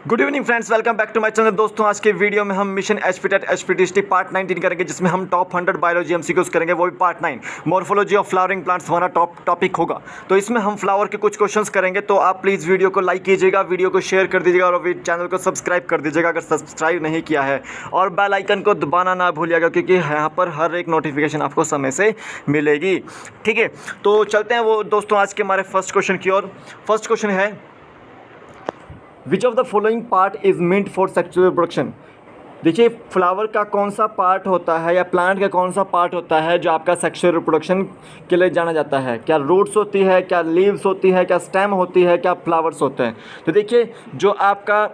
Good evening friends, welcome back to my channel. दोस्तों आज के वीडियो में हम मिशन एचपीटेट एचपीटीएसटी पार्ट 19 करेंगे, जिसमें हम टॉप 100 बायोलॉजी एमसीक्यूज करेंगे, वो भी part 9 morphology of flowering plants हमारा टॉप टॉपिक होगा। तो इसमें हम फ्लावर के कुछ क्वेश्चंस करेंगे, तो आप प्लीज़ वीडियो को लाइक कीजिएगा, वीडियो को शेयर कर दीजिएगा और चैनल को सब्सक्राइब कर दीजिएगा अगर सब्सक्राइब नहीं किया है, और बेल आइकन को दबाना ना भूलिएगा क्योंकि यहाँ पर हर एक नोटिफिकेशन आपको समय से मिलेगी। ठीक है, तो चलते हैं वो दोस्तों आज के हमारे फर्स्ट क्वेश्चन की ओर। फर्स्ट क्वेश्चन है, which of the following part is meant for sexual reproduction. देखिए, फ्लावर का कौन सा पार्ट होता है या प्लांट का कौन सा पार्ट होता है जो आपका सेक्सुअल रिप्रोडक्शन के लिए जाना जाता है। क्या रूट्स होती है, क्या लीव्स होती है, क्या स्टेम होती है, क्या फ्लावर्स होते हैं। तो देखिए, जो आपका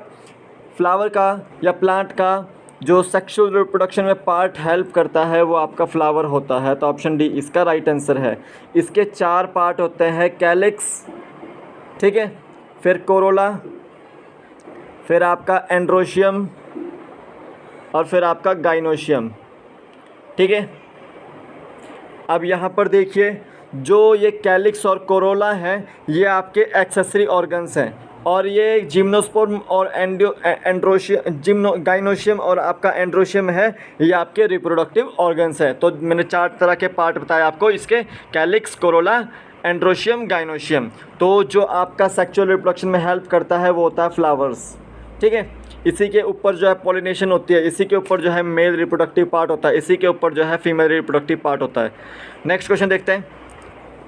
फ्लावर का या प्लांट का जो सेक्सुअल रिप्रोडक्शन में पार्ट हेल्प करता है वो आपका फ्लावर होता है। तो ऑप्शन डी इसका राइट आंसर है। इसके 4 पार्ट होते हैं, कैलिक्स, ठीक है, फिर कोरोला, फिर आपका एंड्रोशियम और फिर आपका गाइनोशियम। ठीक है, अब यहाँ पर देखिए, जो ये कैलिक्स और कोरोला हैं ये आपके एक्सेसरी ऑर्गन्स हैं, और ये जिम्नोस्पोर्म और गाइनोशियम और आपका एंड्रोशियम है, ये आपके रिप्रोडक्टिव ऑर्गन्स है। तो मैंने 4 तरह के पार्ट बताए आपको इसके, कैलिक्स, कोरोला, एंड्रोशियम, गाइनोशियम। तो जो आपका सेक्सुअल रिप्रोडक्शन में हेल्प करता है वो होता है फ्लावर्स। ठीक है, इसी के ऊपर जो है पॉलिनेशन होती है, इसी के ऊपर जो है मेल रिप्रोडक्टिव पार्ट होता है, इसी के ऊपर जो है फीमेल रिप्रोडक्टिव पार्ट होता है। नेक्स्ट क्वेश्चन देखते हैं।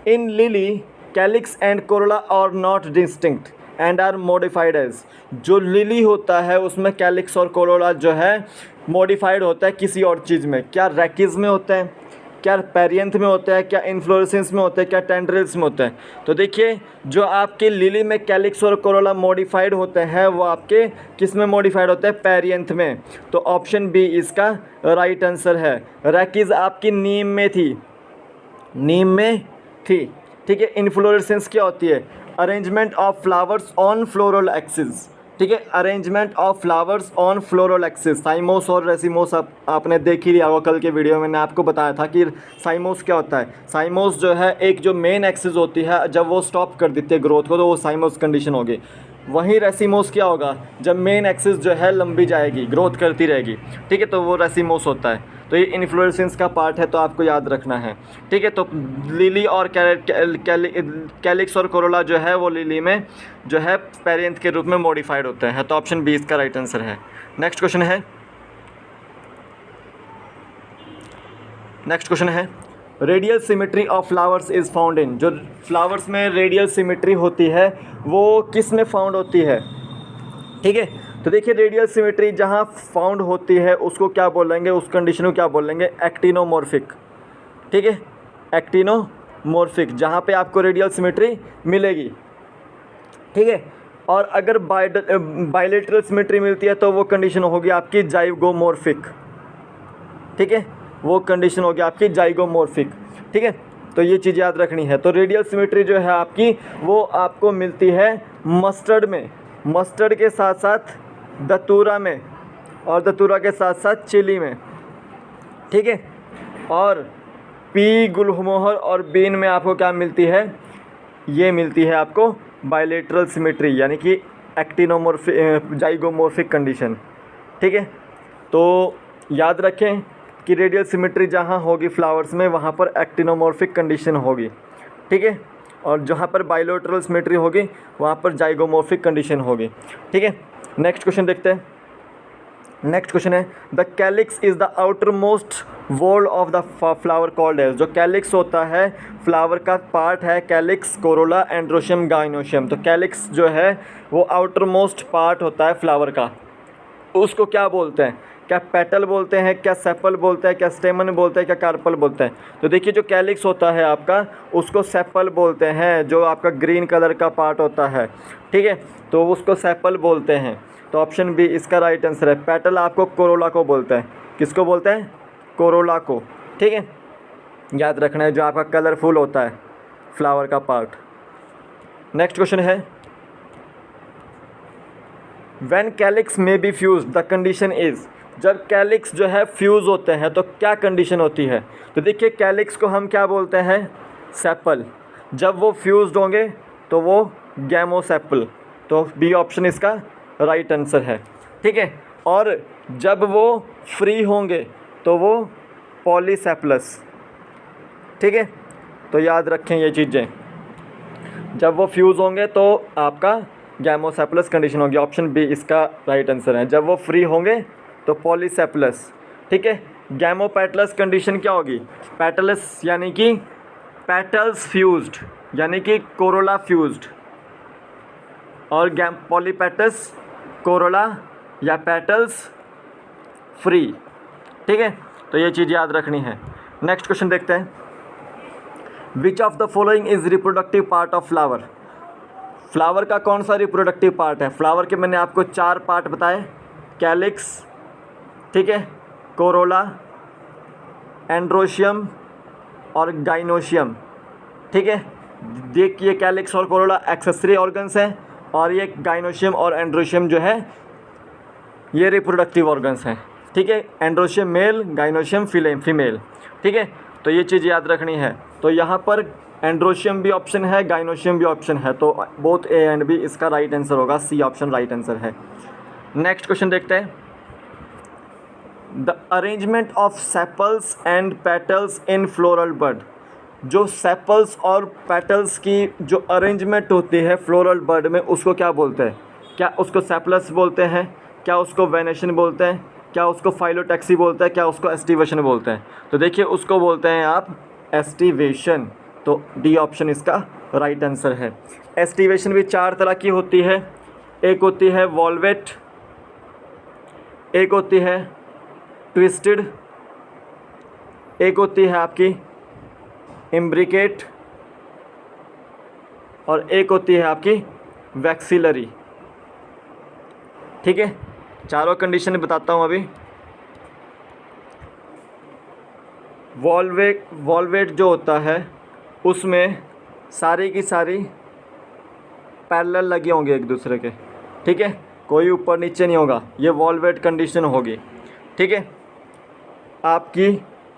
In lily calyx and corolla are not distinct and are modified as. जो लिली होता है उसमें कैलिक्स और कोरोला जो है मॉडिफाइड होता है किसी और चीज़ में। क्या रैकिज में होता है, क्या पेरियंथ में होता है, क्या इन्फ्लोरेसेंस में होता है, क्या टेंड्रिल्स में होता है। तो देखिए, जो आपके लिली में कैलिक्स और कोरोला मॉडिफाइड होते हैं वो आपके किस में मॉडिफाइड होते हैं, पेरियंथ में। तो ऑप्शन बी इसका राइट आंसर है। रैकिज आपकी नीम में थी, नीम में थी। ठीक है, इन्फ्लोरेसेंस क्या होती है, arrangement of flowers on floral axis. ठीक है, arrangement of flowers on floral axis. साइमोस और रेसिमोस आपने देख ही लिया होगा, कल के वीडियो में मैंने आपको बताया था कि साइमोस क्या होता है। साइमोस जो है एक जो मेन एक्सिस होती है, जब वो स्टॉप कर देती है ग्रोथ को तो वो साइमोस कंडीशन होगी। वहीं रेसिमोस क्या होगा, जब मेन एक्सिस जो है लंबी जाएगी, ग्रोथ करती रहेगी। ठीक है, तो वो रेसिमोस होता है। तो ये इन्फ्लोरेसेंस का पार्ट है, तो आपको याद रखना है। ठीक है, तो लिली और कैलिक्स और कोरोला जो है वो लिली में जो है पेरियंथ के रूप में मॉडिफाइड होते हैं। तो ऑप्शन बी इसका राइट आंसर है। नेक्स्ट क्वेश्चन है, radial symmetry of flowers is found in. जो फ्लावर्स में रेडियल सिमेट्री होती है वो किस में फाउंड होती है। ठीक है, तो देखिए, रेडियल सिमेट्री जहाँ फाउंड होती है उसको क्या बोलेंगे, उस कंडीशन को क्या बोलेंगे, एक्टिनोमॉर्फिक। ठीक है, एक्टिनोमॉर्फिक, जहाँ पे आपको रेडियल सिमेट्री मिलेगी। ठीक है, और अगर बायलेटरल सिमेट्री मिलती है तो वो कंडीशन होगी आपकी जाइगोमॉर्फिक। ठीक है, वो कंडीशन होगी आपकी जाइगोमॉर्फिक। ठीक है, तो ये चीज़ याद रखनी है। तो रेडियल सिमेट्री जो है आपकी वो आपको मिलती है मस्टर्ड में, मस्टर्ड के साथ साथ दतूरा में, और दतूरा के साथ साथ चिली में। ठीक है, और पी, गुलमोहर और बीन में आपको क्या मिलती है, ये मिलती है आपको बायलेटरल सिमेट्री, यानी कि एक्टिनोमॉर्फिक जाइगोमॉर्फिक कंडीशन। ठीक है, तो याद रखें कि रेडियल सिमेट्री जहाँ होगी फ्लावर्स में वहाँ पर एक्टिनोमॉर्फिक कंडीशन होगी। ठीक है, और जहाँ पर बायलेटरल सिमेट्री होगी वहाँ पर जाइगोमॉर्फिक कंडीशन होगी। ठीक है, नेक्स्ट क्वेश्चन देखते हैं। नेक्स्ट क्वेश्चन है, the calyx is the outermost wall of the flower called as. जो कैलिक्स होता है फ्लावर का पार्ट है, कैलिक्स, कोरोला, एंड्रोशियम, गाइनोशियम। तो कैलिक्स जो है वो आउटर मोस्ट पार्ट होता है फ्लावर का, उसको क्या बोलते हैं, क्या पेटल बोलते हैं, क्या सेपल बोलते हैं, क्या स्टेमन बोलते हैं, क्या कार्पल बोलते हैं। तो देखिए, जो कैलिक्स होता है आपका उसको सेपल बोलते हैं, जो आपका ग्रीन कलर का पार्ट होता है। ठीक है, तो उसको सेपल बोलते हैं। तो ऑप्शन बी इसका राइट आंसर है। पेटल आपको कोरोला को बोलते हैं, किसको बोलते हैं, कोरोला को। ठीक है, याद रखना है, जो आपका कलरफुल होता है फ्लावर का पार्ट। नेक्स्ट क्वेश्चन है, व्हेन कैलिक्स में be fuse the condition is. जब कैलिक्स जो है फ्यूज़ होते हैं तो क्या कंडीशन होती है। तो देखिए, कैलिक्स को हम क्या बोलते हैं, सेपल। जब वो फ्यूज्ड होंगे तो वो गैमोसेपल। तो बी ऑप्शन इसका राइट आंसर है। ठीक है, और जब वो फ्री होंगे तो वो पॉलीसेप्लस। ठीक है, तो याद रखें ये चीज़ें, जब वो फ्यूज़ होंगे तो आपका गैमोसेप्लस कंडीशन होगी। ऑप्शन बी इसका राइट आंसर है। जब वो फ्री होंगे तो पॉलीसेप्लस। ठीक है, गैमोपेटलस कंडीशन क्या होगी? पेटलस यानी कि पेटल्स फ्यूज्ड यानी कि कोरोला फ्यूज्ड, और पॉलीपेटस कोरोला या पेटल्स फ्री। ठीक है, तो ये चीज़ याद रखनी है। नेक्स्ट क्वेश्चन देखते हैं। विच of the following is reproductive part of flower? Flower का कौन सा रिप्रोडक्टिव पार्ट है? फ्लावर के मैंने आपको 4 पार्ट बताए, कैलिक्स, ठीक है, कोरोला, एंड्रोशियम और गाइनोशियम। ठीक है, देखिए कैलिक्स और कोरोला एक्सेसरी ऑर्गन्स हैं, और ये गाइनोशियम और एंड्रोशियम जो है ये रिप्रोडक्टिव ऑर्गन्स हैं। ठीक है, एंड्रोशियम मेल, गाइनोशियम फीमेल। ठीक है, तो ये चीज़ याद रखनी है। तो यहाँ पर एंड्रोशियम भी ऑप्शन है, गाइनोशियम भी ऑप्शन है, तो बोथ ए एंड बी इसका राइट आंसर होगा। सी ऑप्शन राइट आंसर है। नेक्स्ट क्वेश्चन देखते हैं। The arrangement of sepals and petals in floral bud. जो सेपल्स और पेटल्स की जो अरेंजमेंट होती है फ्लोरल बड में, उसको क्या बोलते हैं? क्या उसको सेपलस बोलते हैं? क्या उसको वेनेशन बोलते हैं? क्या उसको फाइलोटैक्सी बोलते हैं? क्या उसको एस्टिवेशन बोलते हैं? तो देखिए उसको बोलते हैं आप एस्टिवेशन। तो डी ऑप्शन इसका राइट आंसर है। एस्टिवेशन भी 4 तरह की होती है। एक होती है वॉल्वेट, एक होती है ट्विस्टेड, एक होती है आपकी इम्ब्रिकेट, और एक होती है आपकी वैक्सिलरी। ठीक है, चारों कंडीशन बताता हूँ अभी। वॉल्वेट जो होता है उसमें सारी की सारी पैरेलल लगे होंगे एक दूसरे के। ठीक है, कोई ऊपर नीचे नहीं होगा, ये वॉल्वेट कंडीशन होगी। ठीक है, आपकी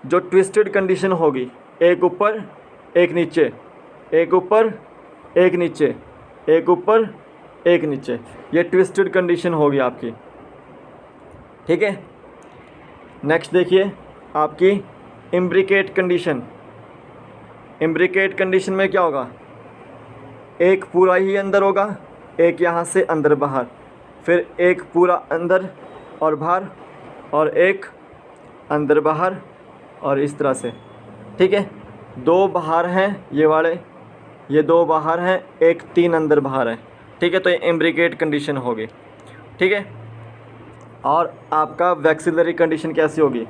जो ट्विस्टेड कंडीशन होगी, एक ऊपर एक नीचे, एक ऊपर एक नीचे, एक ऊपर एक नीचे, ये ट्विस्टेड कंडीशन होगी आपकी। ठीक है, नेक्स्ट देखिए आपकी इम्ब्रिकेट कंडीशन। इम्ब्रिकेट कंडीशन में क्या होगा? एक पूरा ही अंदर होगा, एक यहाँ से अंदर बाहर, फिर एक पूरा अंदर और बाहर, और एक अंदर बाहर, और इस तरह से। ठीक है, 2 बाहर हैं ये वाले, ये 2 बाहर हैं, एक 3 अंदर बाहर है। ठीक है, तो ये इम्ब्रिकेट कंडीशन होगी। ठीक है, और आपका वैक्सिलरी कंडीशन कैसी होगी?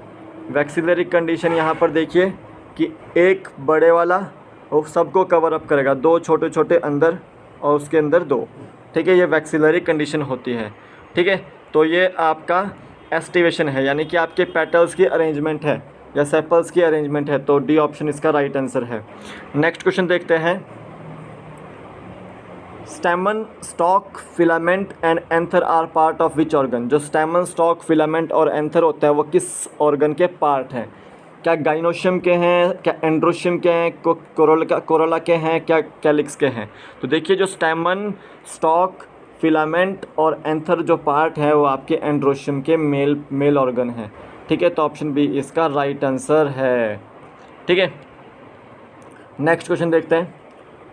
वैक्सिलरी कंडीशन यहाँ पर देखिए कि एक बड़े वाला वो सबको कवर अप करेगा, 2 छोटे छोटे अंदर और उसके अंदर 2। ठीक है, ये वैक्सिलरी कंडीशन होती है। ठीक है, तो ये आपका एस्टिवेशन है, यानी कि आपके पेटल्स की अरेंजमेंट है या सेपल्स की अरेंजमेंट है। तो डी ऑप्शन इसका राइट आंसर है। नेक्स्ट क्वेश्चन देखते हैं। Stamen, stalk, filament and anther are part of which organ? जो स्टेमन, स्टॉक, फिलामेंट और एंथर होता है वो किस ऑर्गन के पार्ट हैं? क्या गाइनोशियम के हैं, क्या एंड्रोशियम के हैं, कोरोला के हैं, क्या कैलिक्स के हैं? तो देखिए जो स्टेमन, स्टॉक, फिलामेंट और एंथर जो पार्ट है वो आपके एंड्रोशियम के मेल ऑर्गन हैं। ठीक है, तो ऑप्शन बी इसका राइट आंसर है। ठीक है, नेक्स्ट क्वेश्चन देखते हैं।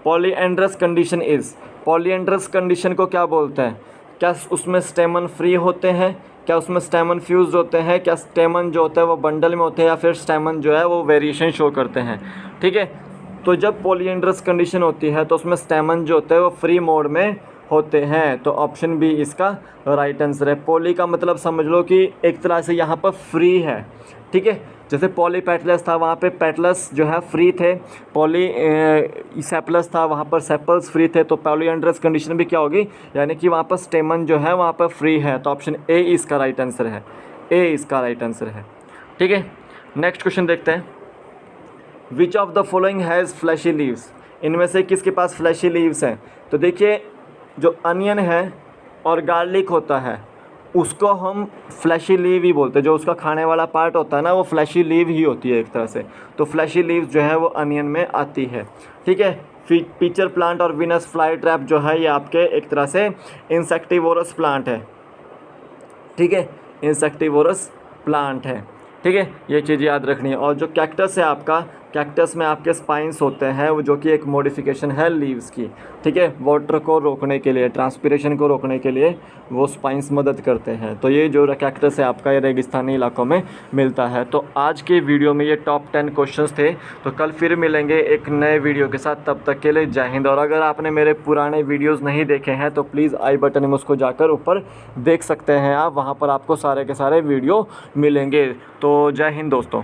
Polyandrous condition is, polyandrous condition को क्या बोलते हैं? क्या उसमें स्टेमन फ्री होते हैं, क्या उसमें स्टेमन फ्यूज होते हैं, क्या स्टेमन जो होता है वो बंडल में होते हैं, या फिर स्टेमन जो है वो वेरिएशन शो करते हैं? ठीक है, तो जब पॉलीएंड्रस कंडीशन होती है तो उसमें स्टेमन जो होते हैं वो फ्री मोड में होते हैं। तो ऑप्शन बी इसका राइट आंसर है। पॉली का मतलब समझ लो कि एक तरह से यहाँ पर फ्री है। ठीक है, जैसे पॉलीपेटलस था वहाँ पे पेटलस जो है फ्री थे, सेपलस था वहाँ पर सेपल्स फ्री थे। तो पॉलीएंड्रस कंडीशन भी क्या होगी, यानी कि वहाँ पर स्टेमन जो है वहाँ पर फ्री है। तो ऑप्शन ए इसका राइट आंसर है। ए इसका राइट आंसर है। ठीक है, नेक्स्ट क्वेश्चन देखते हैं। विच of the following has flashy leaves? इनमें से किसके पास फ्लैशी लीव्स हैं? तो देखिए जो अनियन है और गार्लिक होता है उसको हम फ्लैशी लीव ही बोलते हैं। जो उसका खाने वाला पार्ट होता है ना वो फ्लैशी लीव ही होती है एक तरह से। तो फ्लैशी लीव जो है वो अनियन में आती है। ठीक है, पिचर प्लांट और वीनस फ्लाई ट्रैप जो है ये आपके एक तरह से इंसेक्टिवोरस प्लांट है, ठीक है, इंसेक्टिवोरस प्लांट है, ठीक है, ये चीज़ याद रखनी है। और जो कैक्टस है आपका, कैक्टस में आपके स्पाइंस होते हैं, वो जो कि एक मॉडिफिकेशन है लीव्स की, ठीक है, वाटर को रोकने के लिए, ट्रांसपिरेशन को रोकने के लिए वो स्पाइंस मदद करते हैं। तो ये जो कैक्टस है आपका ये रेगिस्तानी इलाकों में मिलता है। तो आज के वीडियो में ये टॉप 10 क्वेश्चंस थे। तो कल फिर मिलेंगे एक नए वीडियो के साथ, तब तक के लिए जय हिंद। और अगर आपने मेरे पुराने वीडियोज़ नहीं देखे हैं तो प्लीज़ आई बटन में उसको जाकर ऊपर देख सकते हैं आप, वहाँ पर आपको सारे के सारे वीडियो मिलेंगे। तो जय हिंद दोस्तों।